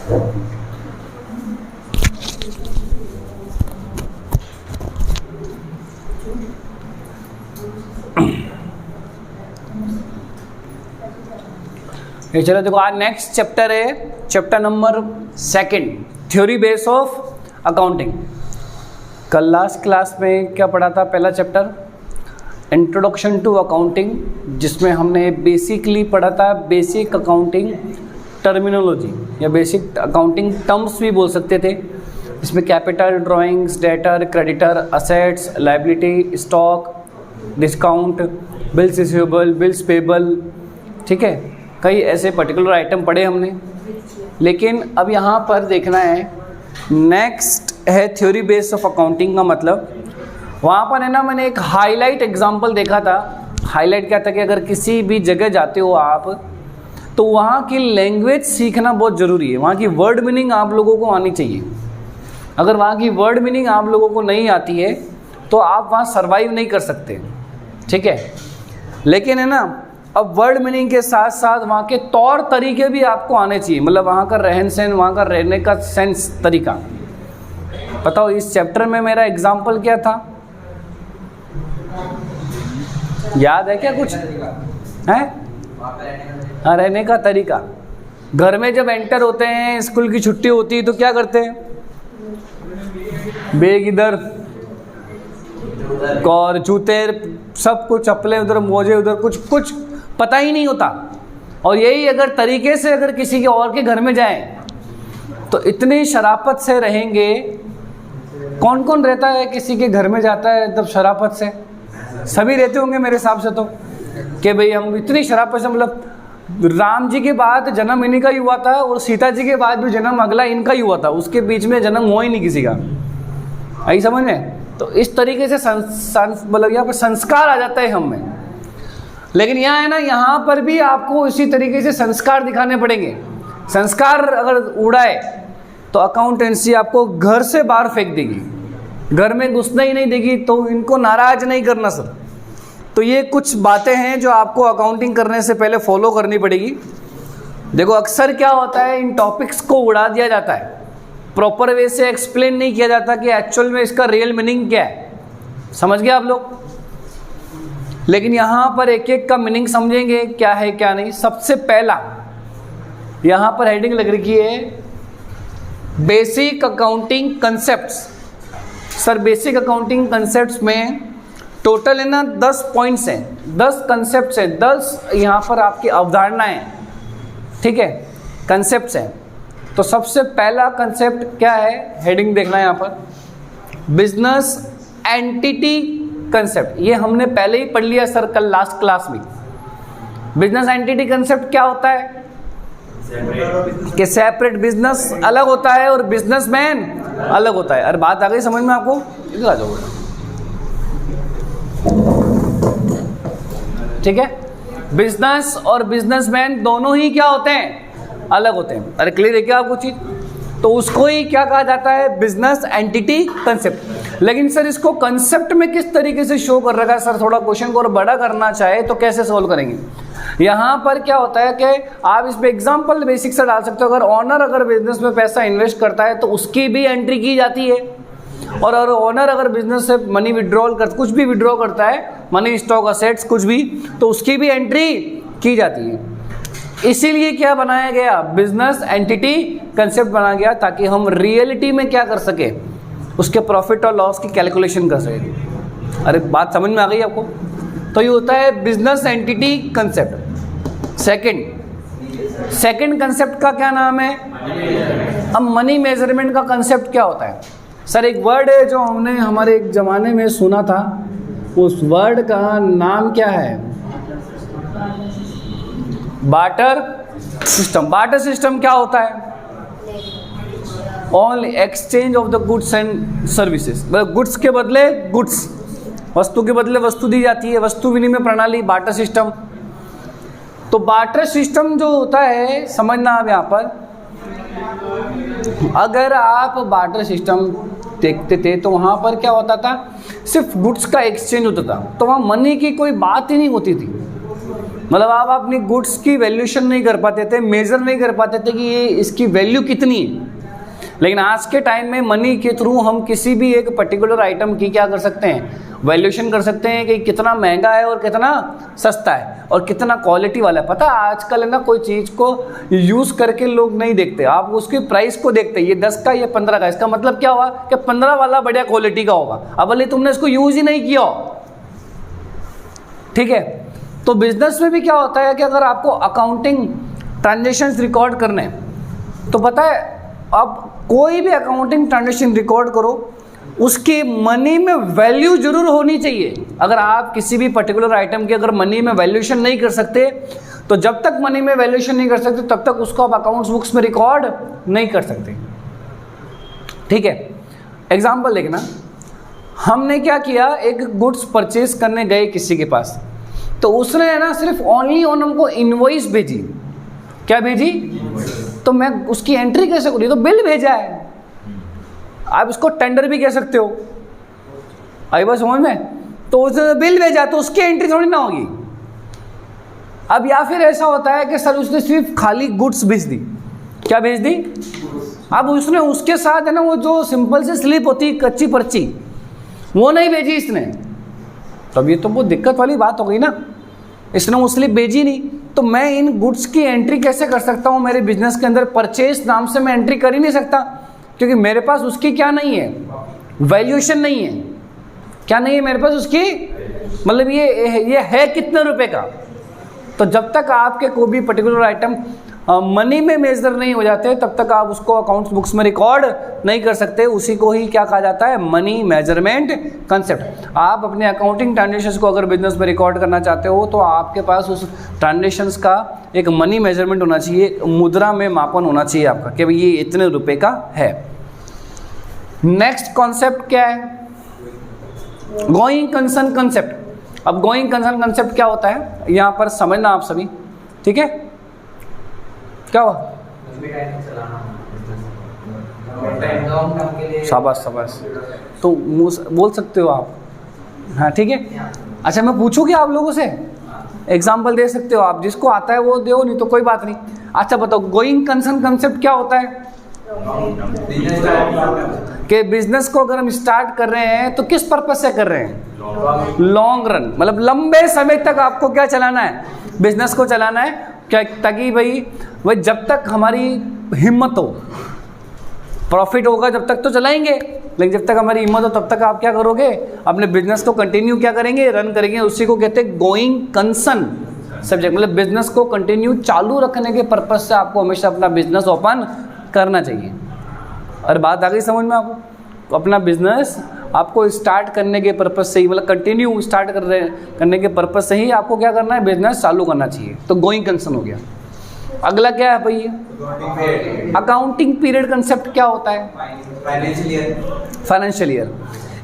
ये चलो देखो, आज नेक्स्ट चैप्टर है chapter number 2, theory base of accounting. कल लास्ट क्लास में क्या पढ़ा था? पहला चैप्टर इंट्रोडक्शन टू अकाउंटिंग, जिसमें हमने बेसिकली पढ़ा था बेसिक अकाउंटिंग टर्मिनोलॉजी या बेसिक अकाउंटिंग टर्म्स भी बोल सकते थे। इसमें capital, drawings, debtor, creditor, assets, liability, stock, discount, bills receivable, bills payable, ठीक है, कई ऐसे पर्टिकुलर आइटम पढ़े हमने। लेकिन अब यहाँ पर देखना है, नेक्स्ट है थ्योरी बेस ऑफ अकाउंटिंग का मतलब। वहाँ पर है ना, मैंने एक हाईलाइट एग्जांपल देखा था। हाईलाइट क्या था कि अगर किसी भी जगह जाते हो आप, तो वहाँ की लैंग्वेज सीखना बहुत ज़रूरी है। वहाँ की वर्ड मीनिंग आप लोगों को आनी चाहिए। अगर वहाँ की वर्ड मीनिंग आप लोगों को नहीं आती है तो आप वहाँ सर्वाइव नहीं कर सकते, ठीक है। लेकिन है ना, अब वर्ड मीनिंग के साथ साथ वहाँ के तौर तरीके भी आपको आने चाहिए, मतलब वहाँ का रहन सहन, वहाँ का रहने का सेंस, तरीका। बताओ इस चैप्टर में मेरा एग्जाम्पल क्या था? याद है क्या कुछ? है? हाँ, रहने का तरीका। घर में जब एंटर होते हैं, स्कूल की छुट्टी होती है तो क्या करते हैं? बैग इधर और जूते सब कुछ, चप्पलें उधर, मोजे उधर, कुछ पता ही नहीं होता। और यही अगर तरीके से अगर किसी के और के घर में जाएं तो इतनी शराफत से रहेंगे। कौन कौन रहता है किसी के घर में जाता है तब शराफत से? सभी रहते होंगे मेरे हिसाब से तो, कि भाई हम इतनी शराफत से, मतलब राम जी के बाद जन्म इन्हीं का ही हुआ था और सीता जी के बाद भी जन्म अगला इनका ही हुआ था, उसके बीच में जन्म हुआ ही नहीं किसी का। आई समझ में? तो इस तरीके से मतलब यहाँ पर संस्कार आ जाता है हम में। लेकिन यहाँ है ना, यहाँ पर भी आपको इसी तरीके से संस्कार दिखाने पड़ेंगे। संस्कार अगर उड़ाए तो अकाउंटेंसी आपको घर से बाहर फेंक देगी, घर में घुसना ही नहीं देगी। तो इनको नाराज नहीं करना सर। तो ये कुछ बातें हैं जो आपको अकाउंटिंग करने से पहले फॉलो करनी पड़ेगी। देखो अक्सर क्या होता है, इन टॉपिक्स को उड़ा दिया जाता है, प्रॉपर वे से एक्सप्लेन नहीं किया जाता कि एक्चुअल में इसका रियल मीनिंग क्या है। समझ गए आप लोग? लेकिन यहाँ पर एक एक का मीनिंग समझेंगे क्या है क्या नहीं। सबसे पहला यहाँ पर हेडिंग लग रखी है basic accounting concepts. Sir basic accounting concepts में टोटल है ना 10 पॉइंट्स हैं, 10 कंसेप्ट्स हैं, 10 यहाँ पर आपकी अवधारणाएं, ठीक है, कंसेप्ट्स हैं। तो सबसे पहला कंसेप्ट क्या है, हेडिंग देखना है यहाँ पर, बिजनेस एंटिटी कंसेप्ट। ये हमने पहले ही पढ़ लिया सर कल लास्ट क्लास में। बिजनेस एंटिटी कंसेप्ट क्या होता है कि सेपरेट बिजनेस अलग होता है और बिजनेसमैन अलग होता है। अरे बात आ गई समझ में आपको? इधर आ जाओ, ठीक है। बिजनेस और बिजनेसमैन दोनों ही क्या होते हैं? अलग होते हैं। अरे क्लियर है क्या आपको चीज? तो उसको ही क्या कहा जाता है? Business entity concept. लेकिन सर इसको कंसेप्ट में किस तरीके से शो कर रखा है? सर थोड़ा क्वेश्चन को और बड़ा करना चाहे तो कैसे सोल्व करेंगे? यहाँ पर क्या होता है कि आप इस पे एग्जांपल बेसिक से डाल सकते हो। अगर ऑनर अगर बिजनेस में पैसा इन्वेस्ट करता है तो उसकी भी एंट्री की जाती है। और अगर ओनर अगर बिजनेस से मनी विड्रॉल कर, कुछ भी विड्रॉ करता है, मनी, स्टॉक, असेट्स कुछ भी, तो उसकी भी एंट्री की जाती है। इसीलिए क्या बनाया गया? बिजनेस एंटिटी कंसेप्ट बनाया गया ताकि हम रियलिटी में क्या कर सके, उसके प्रॉफिट और लॉस की कैलकुलेशन कर सके। अरे बात समझ में आ गई आपको? तो ये होता है business entity concept. Second concept का क्या नाम है? अब मनी मेजरमेंट का कंसेप्ट क्या होता है? सर एक वर्ड है जो हमने हमारे एक ज़माने में सुना था, उस वर्ड का नाम क्या है? Barter system. बार्टर सिस्टम क्या होता है? Only exchange of the goods and services. मतलब गुड्स के बदले गुड्स, वस्तु के बदले वस्तु दी जाती है, वस्तु विनिमय प्रणाली, बार्टर सिस्टम। तो बार्टर सिस्टम जो होता है, समझना आप यहाँ पर, अगर आप बार्टर सिस्टम देखते थे तो वहाँ पर क्या होता था? सिर्फ गुड्स का एक्सचेंज होता था, तो वहाँ मनी की कोई बात ही नहीं होती थी। मतलब आप अपनी गुड्स की वैल्यूएशन नहीं कर पाते थे, मेजर नहीं कर पाते थे कि ये इसकी वैल्यू कितनी है। लेकिन आज के टाइम में मनी के थ्रू हम किसी भी एक पर्टिकुलर आइटम की क्या कर सकते हैं, वैल्यूएशन कर सकते हैं कि कितना महंगा है और कितना सस्ता है और कितना क्वालिटी वाला है। पता है आजकल है ना, कोई चीज़ को यूज़ करके लोग नहीं देखते, आप उसकी प्राइस को देखते हैं, ये 10 का ये 15 का, इसका मतलब क्या हुआ कि 15 वाला बढ़िया क्वालिटी का होगा, अब भले तुमने इसको यूज़ ही नहीं किया हो। ठीक है, तो बिजनेस में भी क्या होता है कि अगर आपको अकाउंटिंग ट्रांजेक्शन्स रिकॉर्ड करने हैं तो पता है आप कोई भी अकाउंटिंग ट्रांजेक्शन रिकॉर्ड करो, उसकी मनी में वैल्यू जरूर होनी चाहिए। अगर आप किसी भी पर्टिकुलर आइटम की अगर मनी में वैल्यूएशन नहीं कर सकते, तो जब तक मनी में वैल्यूएशन नहीं कर सकते तब तक उसको आप अकाउंट्स बुक्स में रिकॉर्ड नहीं कर सकते। ठीक है, एग्जाम्पल देखना, हमने क्या किया, एक गुड्स परचेज करने गए किसी के पास, तो उसने है ना सिर्फ ओनली ऑन हमको इनवॉइस भेजी। क्या भेजी? तो मैं उसकी एंट्री कैसे करूँ, तो बिल भेजा है, आप इसको टेंडर भी कह सकते हो, आई बात समझ में। तो उसने बिल भेजा तो उसकी एंट्री थोड़ी ना होगी। अब या फिर ऐसा होता है कि सर उसने सिर्फ खाली गुड्स भेज दी। क्या भेज दी? अब उसने उसके साथ है ना वो जो सिंपल सी स्लिप होती कच्ची पर्ची वो नहीं भेजी इसने, तब ये तो बहुत दिक्कत वाली बात हो गई ना, इसने वो स्लिप भेजी नहीं। तो मैं इन गुड्स की एंट्री कैसे कर सकता हूँ मेरे बिजनेस के अंदर? परचेज नाम से मैं एंट्री कर ही नहीं सकता, क्योंकि मेरे पास उसकी क्या नहीं है, वैल्यूएशन नहीं है। क्या नहीं है मेरे पास उसकी, मतलब ये है कितने रुपए का। तो जब तक आपके कोई भी पर्टिकुलर आइटम मनी में मेजर नहीं हो जाते तब तक आप उसको अकाउंट्स बुक्स में रिकॉर्ड नहीं कर सकते। उसी को ही क्या कहा जाता है, मनी मेजरमेंट कंसेप्ट। आप अपने अकाउंटिंग ट्रांजेक्शन्स को अगर बिजनेस में रिकॉर्ड करना चाहते हो तो आपके पास उस ट्रांजेक्शन्स का एक मनी मेजरमेंट होना चाहिए, मुद्रा में मापन होना चाहिए आपका कि भाई ये इतने रुपए का है। नेक्स्ट कॉन्सेप्ट क्या है, गोइंग कंसर्न कंसेप्ट। अब गोइंग कंसर्न कंसेप्ट क्या होता है यहाँ पर समझना आप सभी, ठीक है। क्या हुआ? शाबाश शाबाश, तो बोल सकते हो आप, हाँ ठीक है। अच्छा मैं पूछूं कि आप लोगों से एग्जाम्पल दे सकते हो आप, जिसको आता है वो दो, नहीं तो कोई बात नहीं। अच्छा बताओ गोइंग कंसर्न कंसेप्ट क्या होता है? कि बिजनेस को अगर हम स्टार्ट कर रहे हैं तो किस पर्पज से कर रहे हैं? लॉन्ग रन, मतलब लंबे समय तक आपको क्या चलाना है, बिजनेस को चलाना है क्या, ताकि भाई जब तक हमारी हिम्मत हो, प्रॉफिट होगा जब तक तो चलाएंगे, लेकिन जब तक हमारी हिम्मत हो तब तक आप क्या करोगे, अपने बिजनेस को कंटिन्यू क्या करेंगे, रन करेंगे। उसी को कहते हैं गोइंग कंसर्न सब्जेक्ट, मतलब बिजनेस को कंटिन्यू चालू रखने के पर्पज से आपको हमेशा अपना बिजनेस ओपन करना चाहिए। और बात आ गई समझ में आपको? तो अपना बिजनेस आपको स्टार्ट करने के पर्पज से ही, मतलब कंटिन्यू स्टार्ट करने के पर्पज से ही आपको क्या करना है, बिजनेस चालू करना चाहिए। तो गोइंग कंसर्न हो गया। अगला क्या है भाई, अकाउंटिंग पीरियड कंसेप्ट क्या होता है? Financial year.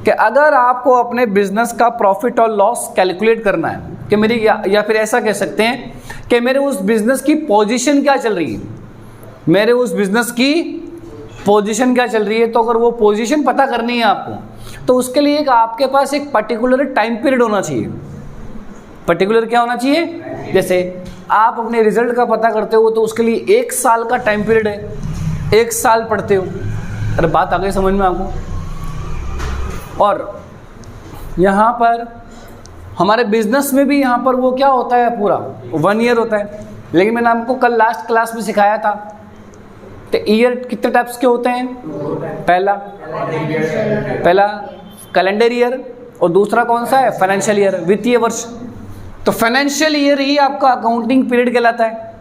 कि अगर आपको अपने बिजनेस का प्रॉफिट और लॉस कैलकुलेट करना है कि मेरी या फिर ऐसा कह सकते हैं कि मेरे उस बिजनेस की पोजीशन क्या चल रही है, मेरे उस बिजनेस की पोजीशन क्या चल रही है, तो अगर वो पोजीशन पता करनी है आपको तो उसके लिए आपके पास एक पर्टिकुलर टाइम पीरियड होना चाहिए। पर्टिकुलर क्या होना चाहिए? जैसे आप अपने रिजल्ट का पता करते हो तो उसके लिए 1 साल का टाइम पीरियड है, 1 साल पढ़ते हो। अरे बात आ गई समझ में आपको? और यहाँ पर हमारे बिजनेस में भी यहाँ पर वो क्या होता है, पूरा 1 ईयर होता है। लेकिन मैंने आपको कल लास्ट क्लास में सिखाया था तो ईयर कितने टाइप्स के होते हैं? पहला कैलेंडर ईयर और दूसरा कौन सा है, फाइनेंशियल ईयर, वित्तीय वर्ष। तो फाइनेंशियल ईयर ही आपका अकाउंटिंग पीरियड कहलाता है।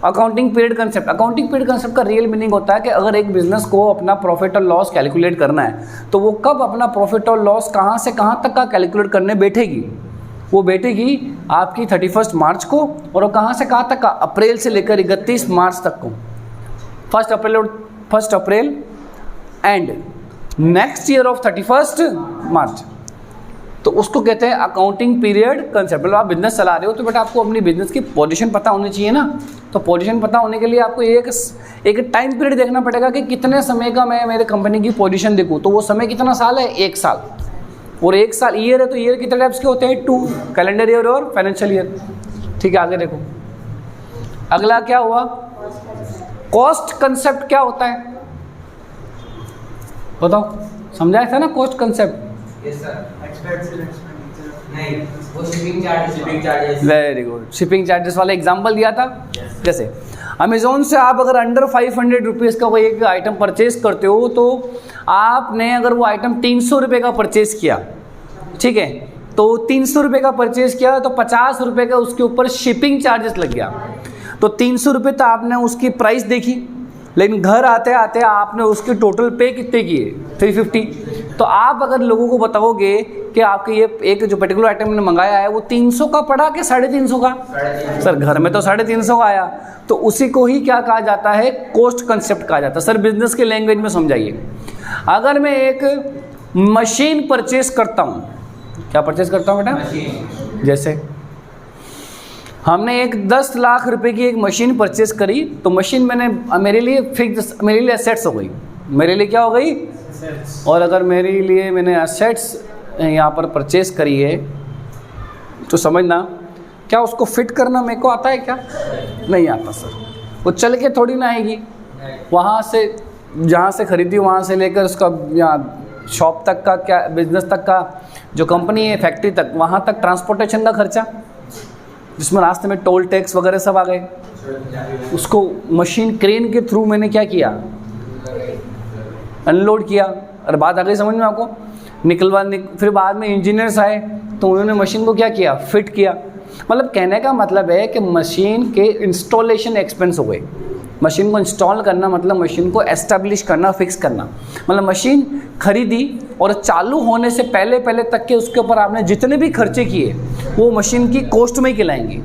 Accounting period concept, accounting period concept का रियल मीनिंग होता है कि अगर एक बिजनेस को अपना प्रॉफिट और लॉस कैलकुलेट करना है तो वो कब अपना प्रॉफिट और लॉस कहाँ से कहाँ तक का कैलकुलेट करने बैठेगी। वो बैठेगी आपकी 31 मार्च को, और वो कहाँ से कहाँ तक का, अप्रैल से लेकर 31 मार्च तक को। 1 अप्रैल एंड नेक्स्ट ईयर ऑफ 31 मार्च। तो उसको कहते हैं अकाउंटिंग पीरियड कंसेप्ट। मतलब आप बिजनेस चला रहे हो तो बेटा आपको अपनी बिजनेस की पोजीशन पता होनी चाहिए ना। तो पोजीशन पता होने के लिए आपको एक टाइम पीरियड देखना पड़ेगा कि कितने समय का मैं मेरे कंपनी की पोजीशन देखूँ। तो वो समय कितना साल है? 1 साल। और 1 साल ईयर है तो ईयर कितने टाइप्स के होते हैं? 2, कैलेंडर ईयर और फाइनेंशियल ईयर। ठीक है, आगे देखो। अगला क्या हुआ, कॉस्ट कंसेप्ट क्या होता है बताओ, समझाया था ना कॉस्ट कंसेप्ट? Yes sir. नहीं, वो shipping charges. Very good, shipping charges वाला एग्जांपल दिया था। जैसे अमेज़ोन से आप अगर अंडर 500 रुपीज़ का कोई एक आइटम परचेज करते हो, तो आपने अगर वो आइटम 300 रुपये का परचेज किया, ठीक है, तो 300 रुपये का परचेज किया तो 50 रुपये का उसके ऊपर शिपिंग चार्जेस लग गया। तो 300 रुपये तो आपने उसकी प्राइस देखी, लेकिन घर आते आते आपने उसके टोटल पे कितने किए, 350। तो आप अगर लोगों को बताओगे कि आपके ये एक जो पर्टिकुलर आइटम ने मंगाया है वो 300 का पड़ा कि 350 का? सर घर में तो 350 का आया। तो उसी को ही क्या कहा जाता है, कॉस्ट कंसेप्ट कहा जाता है। सर बिजनेस के लैंग्वेज में समझाइए। अगर मैं एक मशीन परचेज करता हूँ, क्या परचेज करता हूँ बेटा? जैसे हमने एक 10 लाख रुपए की एक मशीन परचेज करी, तो मशीन मेरे लिए फिक्स, मेरे लिए एसेट्स हो गई। मेरे लिए क्या हो गई? और अगर मेरे लिए मैंने एसेट्स यहाँ पर परचेज करी है, तो समझना क्या उसको फिट करना मेरे को आता है क्या? नहीं आता सर। वो चल के थोड़ी ना आएगी, वहाँ से जहाँ से खरीदी वहाँ से लेकर उसका यहाँ शॉप तक का, क्या बिजनेस तक का, जो कंपनी है फैक्ट्री तक, वहाँ तक ट्रांसपोर्टेशन का खर्चा, जिसमें रास्ते में टोल टैक्स वगैरह सब आ गए, उसको मशीन क्रेन के थ्रू मैंने क्या किया, अनलोड किया। और बात आ गई समझ में आपको? फिर बाद में इंजीनियर्स आए तो उन्होंने मशीन को क्या किया, फिट किया। मतलब कहने का मतलब है कि मशीन के इंस्टॉलेशन एक्सपेंस हो गए। मशीन को इंस्टॉल करना मतलब मशीन को एस्टेब्लिश करना, फिक्स करना। मतलब मशीन खरीदी और चालू होने से पहले तक के उसके ऊपर आपने जितने भी खर्चे किए वो मशीन की कॉस्ट में ही कहलाएंगे।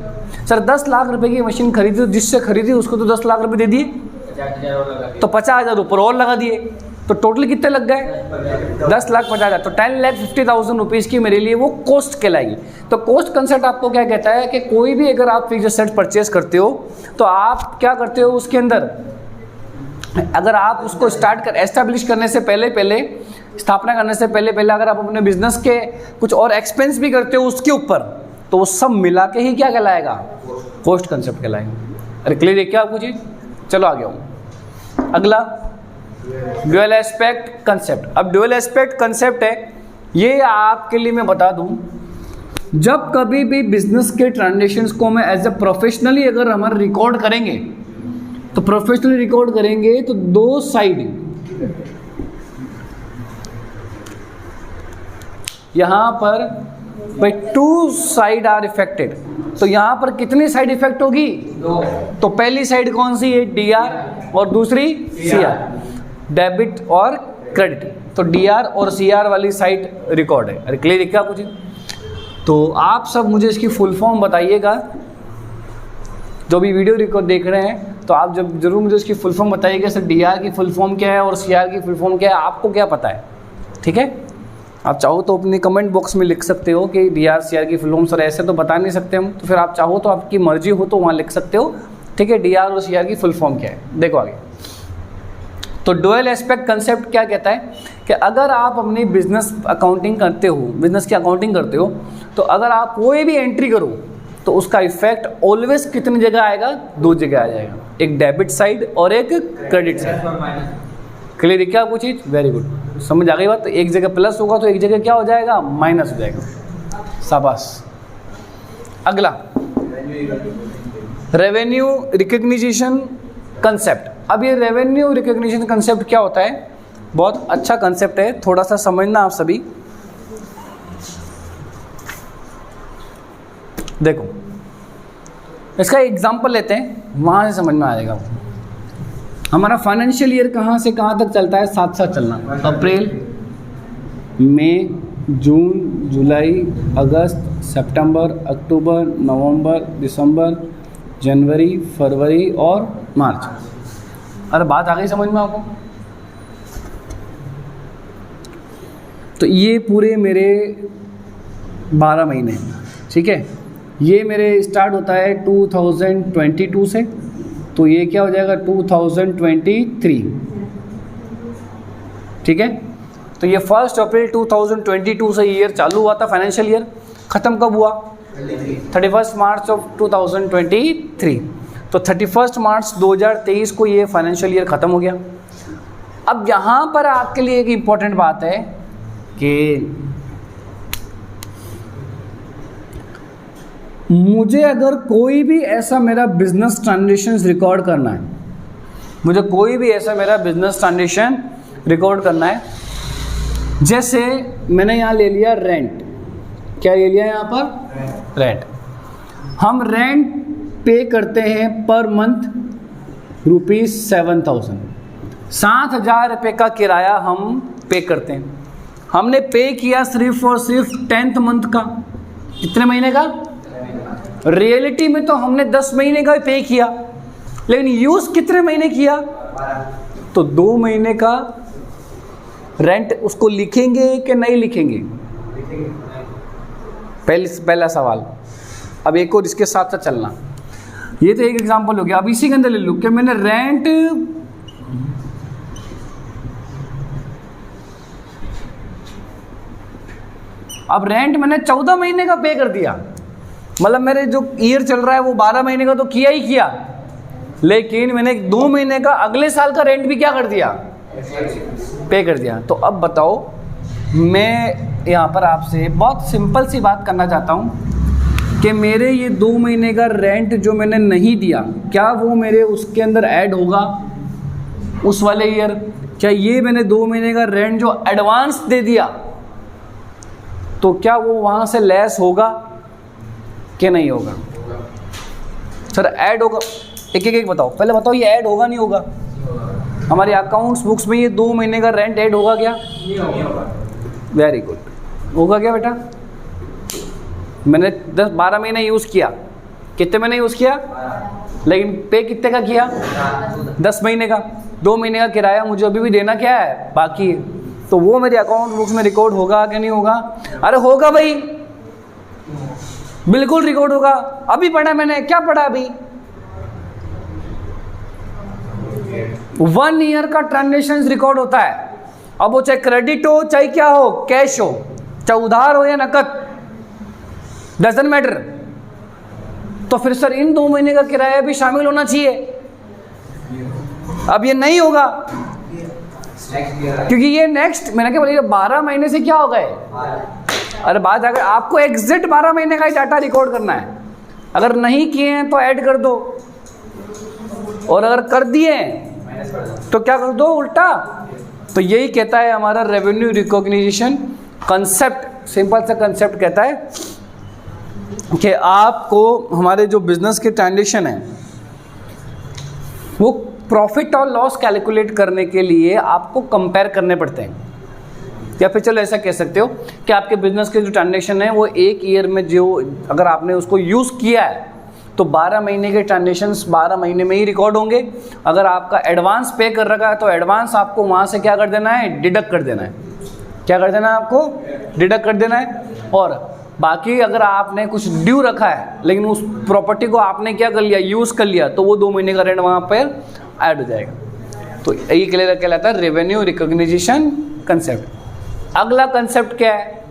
सर 10 लाख रुपए की मशीन खरीदी, तो जिससे खरीदी उसको तो 10 लाख रुपए दे दिए, तो 50,000 ऊपर और लगा दिए, तो टोटल कितने लग गए? 10 लाख 50,000। तो 10,50,000 रुपीज़ की मेरे लिए वो कॉस्ट कहलाएगी। तो कॉस्ट कंसेप्ट आपको क्या कहता है कि कोई भी अगर आप फिक्स्ड एसेट परचेज करते हो तो आप क्या करते हो, उसके अंदर अगर आप उसको एस्टैब्लिश करने से पहले, स्थापना करने से पहले अगर आप अपने बिजनेस के कुछ और एक्सपेंस भी करते हो उसके ऊपर, तो वो सब मिला के ही क्या कहलाएगा, कॉस्ट कंसेप्ट कहलाएगा। अरे क्लियर है क्या आपको चीज़? चलो आगे आओ। अगला ड्यूअल एस्पेक्ट कंसेप्ट। अब ड्यूअल एस्पेक्ट कंसेप्ट है, ये आपके लिए मैं बता दूं, जब कभी भी बिजनेस के ट्रांजेक्शन्स को मैं एज ए प्रोफेशनली अगर हमारे रिकॉर्ड करेंगे, तो प्रोफेशनली रिकॉर्ड करेंगे तो दो साइड, यहां पर भाई 2 साइड आर इफेक्टेड। तो यहां पर कितनी साइड इफेक्ट होगी? 2। तो पहली साइड कौन सी है? डीआर, और दूसरी सीआर, डेबिट और क्रेडिट। तो डीआर और सीआर वाली साइड रिकॉर्ड है। अरे क्लियर है क्या कुछ? तो आप सब मुझे इसकी फुल फॉर्म बताइएगा, जो भी वीडियो रिकॉर्ड देख रहे हैं, तो आप जब जरूर मुझे इसकी फुल फॉर्म बताइएगा। सर डीआर की फुल फॉर्म क्या है और सीआर की फुल फॉर्म क्या है, आपको क्या पता है? ठीक है, आप चाहो तो अपने कमेंट बॉक्स में लिख सकते हो कि डीआर सीआर की फुल फॉर्म। सर ऐसे तो बता नहीं सकते हम, तो फिर आप चाहो तो आपकी मर्जी हो तो वहाँ लिख सकते हो। ठीक है, डीआर और सीआर की फुल फॉर्म क्या है, देखो आगे। तो ड्यूअल एस्पेक्ट कंसेप्ट क्या कहता है कि अगर आप अपनी बिजनेस अकाउंटिंग करते हो, बिजनेस की अकाउंटिंग करते हो, तो अगर आप कोई भी एंट्री करो तो उसका इफेक्ट ऑलवेज कितनी जगह आएगा? 2 जगह आ जाएगा, एक डेबिट साइड और एक क्रेडिट साइड। क्लियर है क्या आपको चीज़? वेरी गुड, समझ आ गई बात? तो एक जगह प्लस होगा तो एक जगह क्या हो जाएगा? माइनस हो जाएगा। शाबाश। अगला रेवेन्यू रिकग्निशन कंसेप्ट। अब ये रेवेन्यू रिकग्निशन कंसेप्ट क्या होता है? बहुत अच्छा कंसेप्ट है, थोड़ा सा समझना आप सभी। देखो इसका एग्जांपल लेते हैं, वहाँ से समझ में आएगा। हमारा फाइनेंशियल ईयर कहाँ से कहाँ तक चलता है? साथ साथ चलना। अप्रैल, मई, जून, जुलाई, अगस्त, सितंबर, अक्टूबर, नवंबर, दिसंबर, जनवरी, फरवरी और मार्च। अरे बात आ गई समझ में आपको? तो ये पूरे मेरे 12 महीने, ठीक है। ये मेरे स्टार्ट होता है 2022 से, तो ये क्या हो जाएगा 2023, ठीक है। तो ये 1 अप्रैल 2022 से ईयर चालू हुआ था, फाइनेंशियल ईयर। ख़त्म कब हुआ? 31 मार्च ऑफ 2023। तो 31 मार्च 2023 को ये फाइनेंशियल ईयर ख़त्म हो गया। अब यहाँ पर आपके लिए एक इम्पॉर्टेंट बात है कि मुझे अगर कोई भी ऐसा मेरा बिजनेस ट्रांजेक्शन्स रिकॉर्ड करना है, मुझे कोई भी ऐसा मेरा बिजनेस ट्रांजेक्शन रिकॉर्ड करना है, जैसे मैंने यहाँ ले लिया रेंट, क्या ले लिया यहाँ पर रेंट। हम रेंट पे करते हैं पर मंथ ₹7,000, 7,000 रुपये का किराया हम पे करते हैं। हमने पे किया सिर्फ और सिर्फ 10th मंथ का, कितने महीने का? रियलिटी में तो हमने 10 महीने का पे किया, लेकिन यूज़ कितने महीने किया? तो 2 महीने का रेंट उसको लिखेंगे कि नहीं लिखेंगे? पहला सवाल। अब एक और इसके साथ साथ चलना, ये तो एक एग्जांपल हो गया। अब इसी के अंदर ले लो कि मैंने रेंट मैंने 14 महीने का पे कर दिया, मतलब मेरे जो ईयर चल रहा है वो 12 महीने का तो किया ही किया, लेकिन मैंने 2 महीने का अगले साल का रेंट भी क्या कर दिया? पे कर दिया। तो अब बताओ, मैं यहाँ पर आपसे बहुत सिंपल सी बात करना चाहता हूँ कि मेरे ये 2 महीने का रेंट जो मैंने नहीं दिया, क्या वो मेरे उसके अंदर ऐड होगा उस वाले ईयर? क्या ये मैंने 2 महीने का रेंट जो एडवांस दे दिया, तो क्या वो वहाँ से लेस होगा कि नहीं होगा? सर ऐड होगा, एक बताओ, पहले बताओ ये ऐड होगा नहीं होगा? हमारे अकाउंट्स बुक्स में ये 2 महीने का रेंट ऐड होगा क्या? वेरी गुड, होगा क्या बेटा? मैंने 10-12 महीने यूज़ किया, कितने महीने यूज़ किया, लेकिन पे कितने का किया? 10 महीने का। 2 महीने का किराया मुझे अभी भी देना क्या है? बाकी है। तो वो मेरे अकाउंट बुक्स में रिकॉर्ड होगा कि नहीं होगा? अरे होगा भाई, बिल्कुल रिकॉर्ड होगा। अभी पढ़ा मैंने, क्या पढ़ा अभी? 1 ईयर का ट्रांजेक्शन रिकॉर्ड होता है। अब वो चाहे क्रेडिट हो चाहे क्या हो, कैश हो, चाहे उधार हो या नकद, डजंट मैटर। तो फिर सर इन 2 महीने का किराया भी शामिल होना चाहिए। अब ये नहीं होगा क्योंकि ये नेक्स्ट, मैंने क्या बोला, 12 महीने से क्या हो गए? अरे बात, अगर आपको एग्जैक्ट 12 महीने का ही डाटा रिकॉर्ड करना है, अगर नहीं किए हैं तो ऐड कर दो, और अगर कर दिए तो क्या कर दो? उल्टा। तो यही कहता है हमारा रेवेन्यू रिकॉग्निशन कंसेप्ट। सिंपल सा कंसेप्ट कहता है कि आपको हमारे जो बिजनेस के ट्रांजेक्शन है वो प्रॉफिट और लॉस कैलकुलेट करने के लिए आपको कंपेयर करने पड़ते हैं। या फिर चलो ऐसा कह सकते हो कि आपके बिजनेस के जो ट्रांजेक्शन है वो एक ईयर में जो अगर आपने उसको यूज़ किया है तो 12 महीने के ट्रांजेक्शन्स 12 महीने में ही रिकॉर्ड होंगे। अगर आपका एडवांस पे कर रखा है तो एडवांस आपको वहाँ से क्या कर देना है? डिडक्ट कर देना है। क्या कर देना है आपको? डिडक्ट कर देना है। और बाकी अगर आपने कुछ ड्यू रखा है लेकिन उस प्रॉपर्टी को आपने क्या कर लिया? यूज़ कर लिया, तो वो 2 महीने का रेंट वहाँ पर ऐड हो जाएगा। तो ये कहलाता है रेवेन्यू रिकॉग्निशन कंसेप्ट। अगला कंसेप्ट क्या है?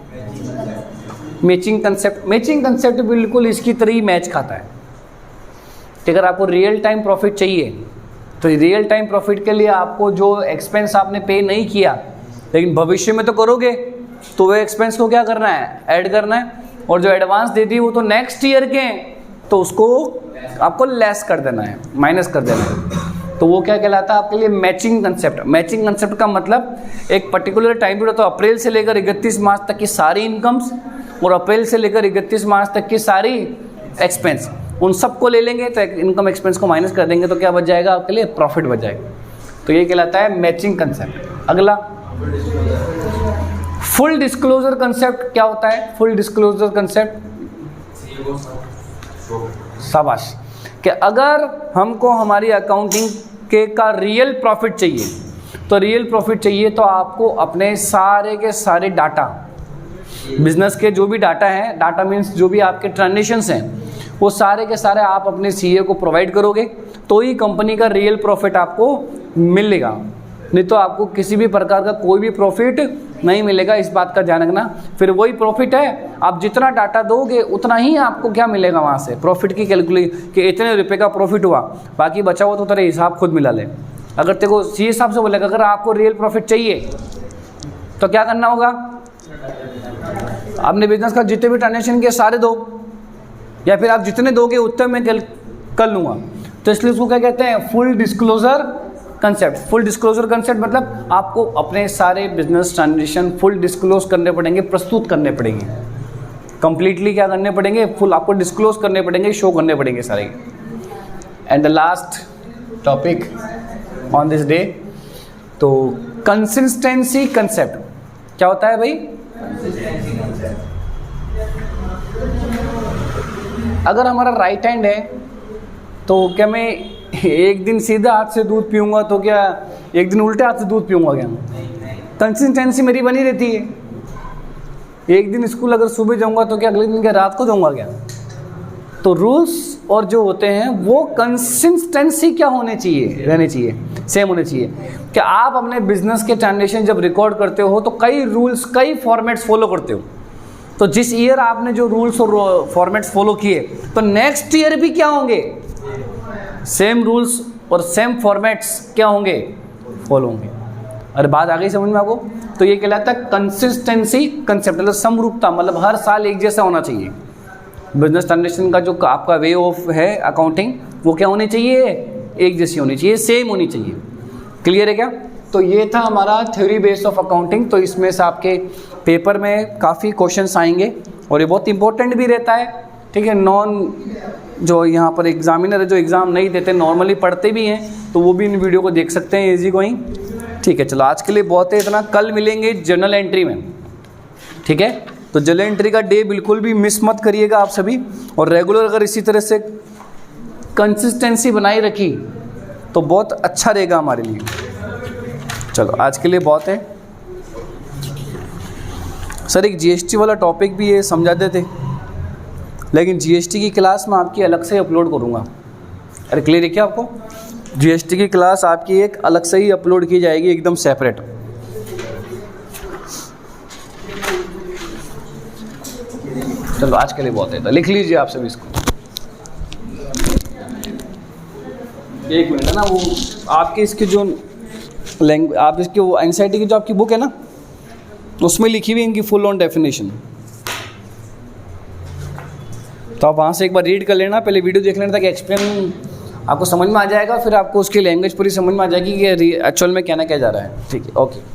Matching concept. मैचिंग कंसेप्ट बिल्कुल इसकी तरह ही मैच खाता है कि अगर आपको रियल टाइम प्रॉफिट चाहिए तो रियल टाइम प्रॉफिट के लिए आपको जो एक्सपेंस आपने पे नहीं किया लेकिन भविष्य में तो करोगे, तो वो एक्सपेंस को क्या करना है? ऐड करना है। और जो एडवांस दे दी वो तो नेक्स्ट ईयर के हैं, तो उसको आपको लेस कर देना है, माइनस कर देना है। तो वो क्या कहलाता है आपके लिए? Matching concept. मैचिंग कंसेप्ट का मतलब एक पर्टिकुलर टाइम पीरियड, तो अप्रैल से लेकर 31 मार्च तक की सारी इनकम्स और अप्रैल से लेकर 31 मार्च तक की सारी एक्सपेंस, उन सबको ले लेंगे तो इनकम एक्सपेंस को माइनस कर देंगे तो क्या बच जाएगा आपके लिए? प्रॉफिट बच जाएगा। तो ये कहलाता है मैचिंग कंसेप्ट। अगला फुल डिस्क्लोजर कंसेप्ट। क्या होता है फुल डिस्क्लोजर कंसेप्ट? शाबाश। कि अगर हमको हमारी अकाउंटिंग के का रियल प्रॉफिट चाहिए, तो रियल प्रॉफिट चाहिए तो आपको अपने सारे के सारे डाटा, बिजनेस के जो भी डाटा हैं, डाटा मीन्स जो भी आपके ट्रांजेक्शन्स हैं, वो सारे के सारे आप अपने सीए को प्रोवाइड करोगे तो ही कंपनी का रियल प्रॉफिट आपको मिलेगा। नहीं तो आपको किसी भी प्रकार का कोई भी प्रॉफिट नहीं मिलेगा, इस बात का ध्यान रखना। फिर वही प्रॉफिट है, आप जितना डाटा दोगे उतना ही आपको क्या मिलेगा वहाँ से, प्रॉफिट की कैलकुलेट कि इतने रुपए का प्रॉफिट हुआ, बाकी बचा हुआ तो तेरा हिसाब खुद मिला ले। अगर तेरे को सी हिसाब से बोलेगा अगर आपको रियल प्रॉफिट चाहिए तो क्या करना होगा, आपने बिजनेस का जितने भी ट्रांजेक्शन किए सारे दो, या फिर आप जितने दोगे उतने मैं कर लूँगा। तो इसलिए उसको क्या कहते हैं, full disclosure concept. Full disclosure concept मतलब आपको अपने सारे बिजनेस ट्रांजेक्शन फुल डिस्क्लोज करने पड़ेंगे, प्रस्तुत करने पड़ेंगे, कंप्लीटली क्या करने पड़ेंगे, फुल आपको डिस्क्लोज करने पड़ेंगे, शो करने पड़ेंगे सारे। And the last topic on this day, तो कंसिस्टेंसी कंसेप्ट क्या होता है भाई। अगर हमारा राइट हैंड है तो क्या मैं एक दिन सीधा हाथ से दूध पीऊँगा तो क्या एक दिन उल्टे हाथ से दूध पीऊँगा क्या, कंसिस्टेंसी मेरी बनी रहती है। एक दिन स्कूल अगर सुबह जाऊँगा तो क्या अगले दिन क्या रात को जाऊँगा क्या। तो रूल्स और जो होते हैं वो कंसिस्टेंसी क्या होने चाहिए, रहने चाहिए, सेम होने चाहिए। कि आप अपने बिजनेस के ट्रांजेक्शन जब रिकॉर्ड करते हो तो कई रूल्स कई फॉर्मेट्स फॉलो करते हो। तो जिस ईयर आपने जो रूल्स और फॉर्मेट्स फॉलो किए तो नेक्स्ट ईयर भी क्या होंगे, सेम रूल्स और सेम फॉर्मेट्स क्या होंगे, फॉलो होंगे। अरे बात आ गई समझ में आपको। तो ये कहलाता है कंसिस्टेंसी कंसेप्ट, मतलब समरूपता, मतलब हर साल एक जैसा होना चाहिए। बिजनेस ट्रांजेक्शन का जो आपका वे ऑफ है अकाउंटिंग वो क्या होनी चाहिए, एक जैसी होनी चाहिए, सेम होनी चाहिए। क्लियर है क्या। तो ये था हमारा थ्योरी बेस ऑफ अकाउंटिंग। तो इसमें से आपके पेपर में काफ़ी क्वेश्चंस आएंगे और ये बहुत इंपॉर्टेंट भी रहता है, ठीक है। नॉन जो यहाँ पर एग्जामिनर है जो एग्ज़ाम नहीं देते नॉर्मली पढ़ते भी हैं तो वो भी इन वीडियो को देख सकते हैं, इजी गोइंग। ठीक है, चलो आज के लिए बहुत है इतना। कल मिलेंगे जर्नल एंट्री में, ठीक है। तो जर्नल एंट्री का डे बिल्कुल भी मिस मत करिएगा आप सभी, और रेगुलर अगर इसी तरह से कंसिस्टेंसी बनाई रखी तो बहुत अच्छा रहेगा हमारे लिए। चलो आज के लिए बहुत है। सर एक जीएसटी वाला टॉपिक भी ये समझा देते, लेकिन जीएसटी की क्लास मैं आपकी अलग से अपलोड करूँगा। अरे क्लियर है क्या आपको, जीएसटी की क्लास आपकी एक अलग से ही अपलोड की जाएगी, एकदम सेपरेट। चलो आज के लिए बहुत है, तो लिख लीजिए आप सभी इसको। एक मिनट है ना, वो आपके इसके जो लैंग्वेज आप इसकी वो एनसीईआरटी की जो आपकी बुक है ना उसमें लिखी हुई इनकी फुल ऑन डेफिनेशन, तो आप वहाँ से एक बार रीड कर लेना, पहले वीडियो देख लेना ताकि एक्सप्लेन आपको समझ में आ जाएगा, फिर आपको उसकी लैंग्वेज पूरी समझ में आ जाएगी कि एक्चुअल में कहना क्या जा रहा है। ठीक है, ओके।